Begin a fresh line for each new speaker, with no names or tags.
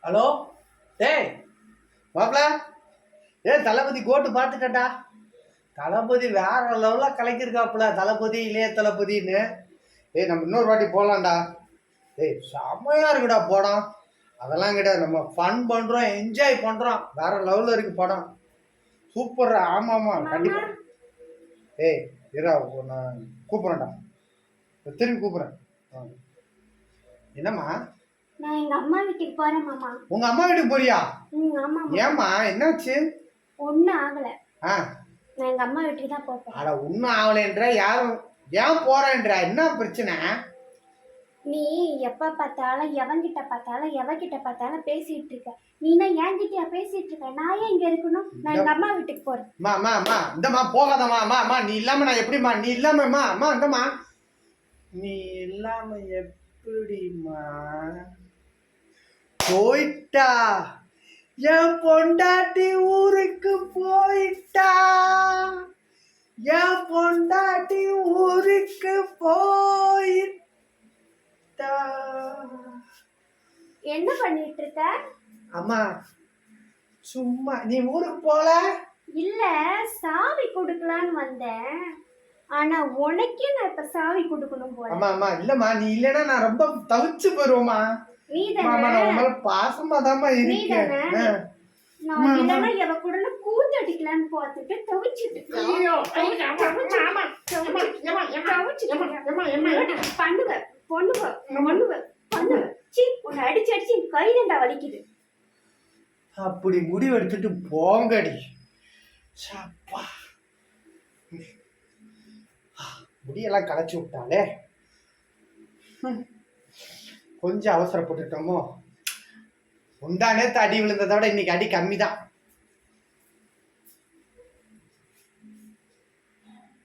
Hello டேய் மாப்ள, தளபதி கோட்டு பார்த்துட்டா. தளபதி வேற லெவலில் கலக்கிருக்காப்புல. தளபதி இளைய தளபதின்னு. நம்ம இன்னொரு வாட்டி போகலாம்டா. செம்மையா இருக்குடா படம். அதெல்லாம் கிடையாது, நம்ம ஃபன் பண்ணுறோம், என்ஜாய் பண்ணுறோம். வேற லெவலில் இருக்கு படம். சூப்பர். ஆமாம்மா, கண்டிப்பாக. இரா நான் கூப்பிட்றேன்டா, திரும்பி கூப்பிட்றேன். என்னம்மா?
நான் எங்க அம்மா வீட்டுக்கு போறேன் மாமா.
உங்க அம்மா வீட்டுக்கு போறியா?
ஆமா.
ஏம்மா, என்னாச்சு?
ஒண்ணும் ஆகல. நான் எங்க அம்மா வீட்டுக்கு தான் போறேன்.
அட, ஒண்ணும் ஆகலன்ற யாரும் ஏன் போறேன்ற? என்ன பிரச்சனை?
நீ எப்ப பார்த்தாலும் எவன்கிட்ட பார்த்தாலும் எவகிட்ட பார்த்தாலும் பேசிட்டு இருக்க. நீனா என்கிட்டயா பேசிட்டு இருக்க? நான் ஏன் இங்க இருக்கணும்? நான் எங்க அம்மா வீட்டுக்கு போறேன்.
மா இந்தம்மா போகாதம்மா. நீ இல்லாம நான் எப்படிமா? நீ இல்லாம இந்தம்மா நீ இல்லாம எப்படிமா? போயிட்டா என் பொண்டாட்டி, ஊருக்கு போயிட்டா. என் பொண்டாட்டி ஊருக்கு போயிட்டா.
என்ன பண்ணிட்டு இருக்க?
அம்மா சும்மா. நீ ஊருக்கு போல?
இல்ல, சாவி கொடுக்கலான்னு வந்தேன். ஆனா உனக்கே நான் இப்ப சாவி கொடுக்கணும் போல.
அம்மா இல்லம்மா, நீ இல்லனா நான் ரொம்ப தவிச்சு போயிருவேம்மா. பாசமா தான்மா இருக்கேன்.
நான் இல்லனா எவ கூட கூத்தடிக்கலான்னு பார்த்துட்டு தவிச்சிட்டு உன்னை அடிச்சு அடிச்சு கை தண்டா வலிக்குது.
அப்படி முடிவு எடுத்துட்டு போங்கடி. முடியெல்லாம் களைச்சி விட்டாலே. கொஞ்சம் அவசரப்பட்டுட்டோமோ. முந்தா நேத்து அடி விழுந்ததோட இன்னைக்கு அடி கம்மி தான்.